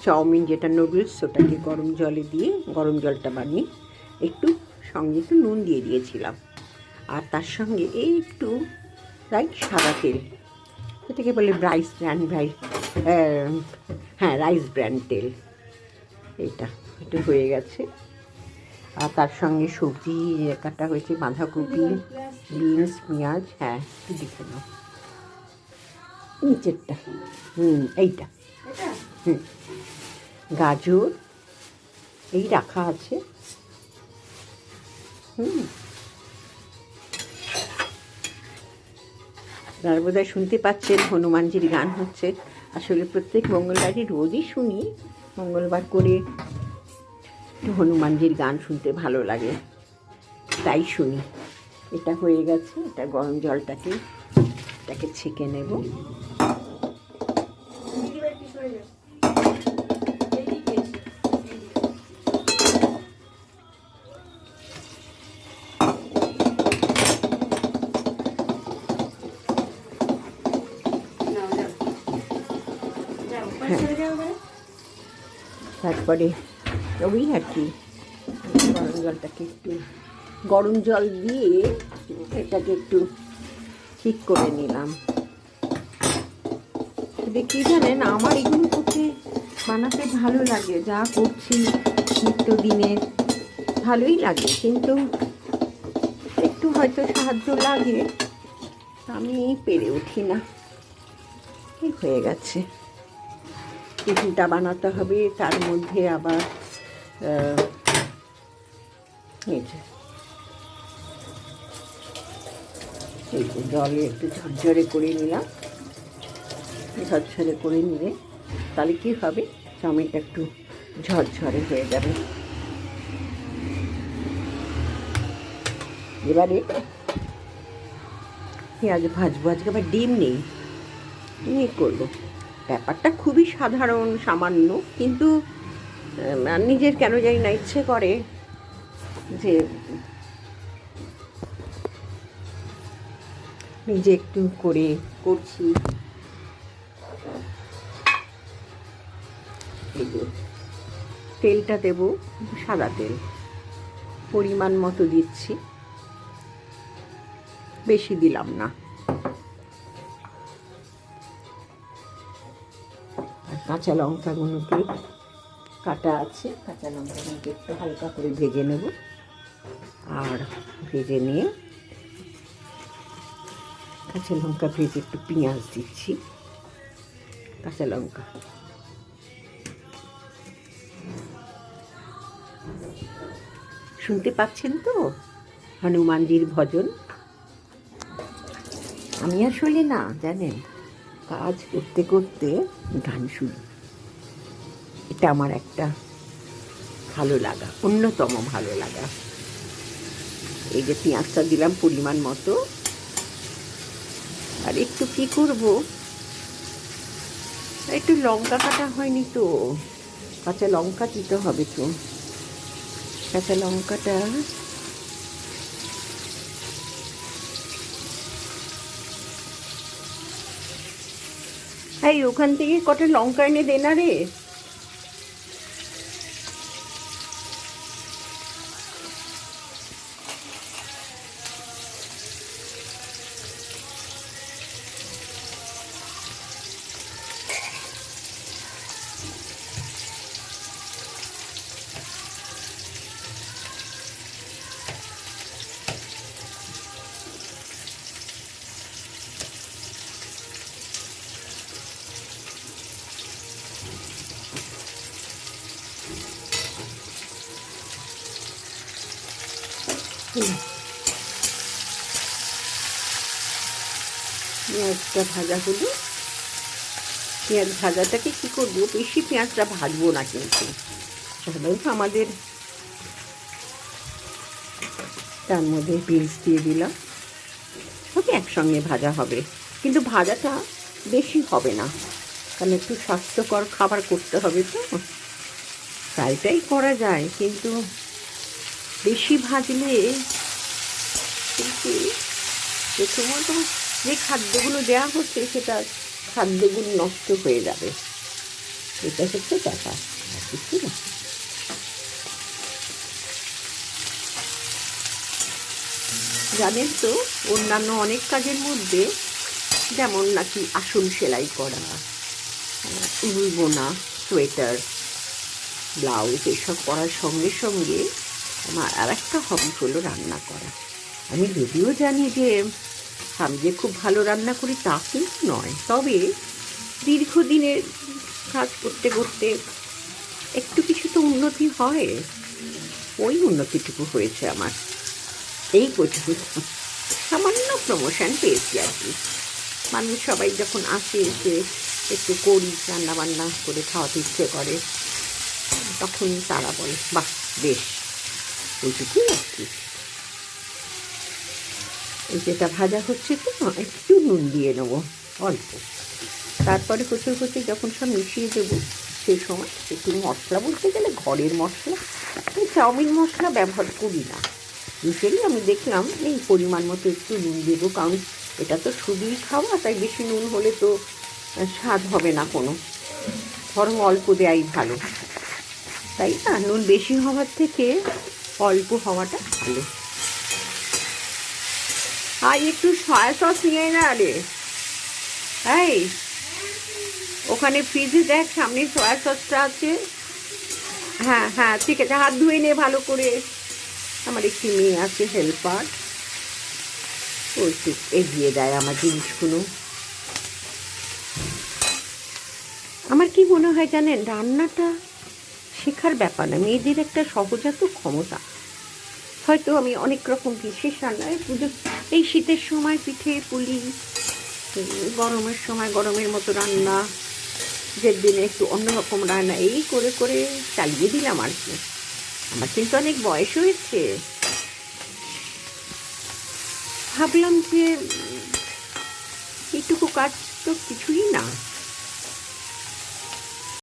Chowmein যেটা noodles ওটাকে গরম জলে দিয়ে গরম জলটা বানিয়ে একটু সঙ্গে একটু নুন দিয়ে দিয়েছিলাম, আর তার সঙ্গে এই একটু সাদা তেল, এটাকে বলে রাইস ব্র্যান্ড তেল, এইটা একটু হয়ে গেছে। আর তার সঙ্গে সবজি কাটা হয়েছে, বাঁধাকপি, বিনস, পেঁয়াজ, হ্যাঁ একটু দেখে নাও নিচেরটা, এইটা, গাজর এই রাখা আছে। আর বোধহয় শুনতে পাচ্ছেন হনুমানজির গান হচ্ছে। আসলে প্রত্যেক মঙ্গলবারই রোজই শুনি, মঙ্গলবার করে একটু হনুমানজির গান শুনতে ভালো লাগে, তাই শুনি। এটা হয়ে গেছে, এটা গরম জলটাকে এটাকে ছেঁকে নেব। তারপরে ওই আর কি গরম জলটাকে একটু গরম জল দিয়ে এটাকে একটু ঠিক করে নিলাম। দেখি জানেন, আমার এগুলো করতে বানাতে ভালো লাগে, যা করছি নিত্যদিনের ভালোই লাগে, কিন্তু একটু হয়তো সাহায্য লাগে, আমি পেরে উঠি না। ঠিক হয়ে গেছে, টিফিনটা বানাতে হবে, তার মধ্যে আবার এই জলে একটু ঝরঝরে করে নিলাম। ঝরঝরে করে নিলে তাহলে কী হবে, চাউমিনটা একটু ঝরঝরে হয়ে যাবে। এবারে পেঁয়াজ ভাজবো, আজকে আবার ডিম নেই, নিয়ে করবো। ব্যাপারটা খুবই সাধারণ সামান্য, কিন্তু নিজের কেন জানি না ইচ্ছে করে যে নিজে একটু করে করছি। তেলটা দেবো সাদা তেল, পরিমাণ মতো দিচ্ছি, বেশি দিলাম না। আর কাঁচা লঙ্কাগুলোকে কাটা আছে, কাঁচা লঙ্কাগুলোকে একটু হালকা করে ভেজে নেব। আর ভেজে নিয়ে কাঁচা লঙ্কা ভেজে একটু পেঁয়াজ দিচ্ছি, কাঁচা লঙ্কা। শুনতে পাচ্ছেন তো হনুমানজির ভজন? আমি আসলে না জানেন, কাজ করতে করতে গান শুনি, এটা আমার একটা ভালো লাগা, অন্যতম ভালো লাগা। এই যে পেঁয়াজটা দিলাম পরিমাণ মতো, আর একটু কী করবো, একটু লঙ্কা কাটা হয়নি তো, কাঁচা লঙ্কা দিতে হবে তো। কাঁচা লঙ্কাটা ওখান থেকে কটা লঙ্কা এনে দে না রে। পেঁয়াজটা ভাজা হলো, পেঁয়াজ ভাজাটাকে কী করবো, বেশি পেঁয়াজটা ভাজবো না, কিন্তু সাধারণত আমাদের তার মধ্যে বিনস দিয়ে দিলাম, ওকে একসঙ্গে ভাজা হবে, কিন্তু ভাজাটা বেশি হবে না, কারণ একটু স্বাস্থ্যকর খাবার করতে হবে তো। ফ্রাইটাই করা যায়, কিন্তু বেশি ভাজলে কিন্তু প্রথমত যে খাদ্যগুলো দেওয়া হচ্ছে সেটা খাদ্যগুলো নষ্ট হয়ে যাবে। এটা হচ্ছে ব্যাপার, আর কিছু না। জানেন তো, অন্যান্য অনেক কাজের মধ্যে, যেমন নাকি আসন সেলাই করা, উল বোনা, সোয়েটার, ব্লাউজ, এসব করার সঙ্গে সঙ্গে আমার আর একটা হবি হলো রান্না করা। আমি যদিও জানি যে আমি যে খুব ভালো রান্না করি তা কিন্তু নয়, তবে দীর্ঘদিনের কাজ করতে করতে একটু কিছু তো উন্নতি হয়। ওই উন্নতিটুকু হয়েছে আমার, এই কটুকু সামান্য প্রমোশন পেয়েছি আর কি। মানুষ সবাই যখন আসে, এসে একটু করি, রান্না বান্না করে খাওয়াতে ইচ্ছে করে, তখন তারা বলে বাহ বেশ, ওইটুকুই আর কি। এই যেটা ভাজা হচ্ছে তো, একটু নুন দিয়ে নেবো অল্প, তারপরে কচুর কচুর যখন সব মিশিয়ে দেবো সেই সময় একটু মশলা, বলতে গেলে ঘরের মশলা, আমি চাউমিন মশলা ব্যবহার করি না ইউজুয়ালি। আমি দেখলাম এই পরিমাণ মতো একটু নুন দেবো, কারণ এটা তো শুধুই খাওয়া, তাই বেশি নুন হলে তো স্বাদ হবে না কোনো, বরং অল্প দেয়াই ভালো, তাই না? নুন বেশি হওয়ার থেকে অল্প হওয়াটা ভালো। আর একটু সয়া সস নিয়ে না রে, এই ওখানে ফ্রিজে দেখ, সামনে সয়া সসটা আছে। হ্যাঁ হ্যাঁ ঠিক আছে, হাত ধুয়ে নে ভালো করে। আমার একটি মেয়ে আছে হেল্পার, ও একটু এগিয়ে দেয় আমার জিনিসগুলো। আমার কি মনে হয় জানেন, রান্নাটা শেখার ব্যাপার না, মেয়েদের একটা সহজাত ক্ষমতা। হয়তো আমি অনেক রকম বিশেষ রান্নায় পুজো, এই শীতের সময় পিঠে পুলি, গরমের সময় গরমের মতো রান্না, যে দিনে একটু অন্যরকম রান্না, এই করে করে চালিয়ে দিলাম আর কি। আমার কিন্তু অনেক বয়স হয়েছে, ভাবলাম যে এইটুকু কাজ তো কিছুই না।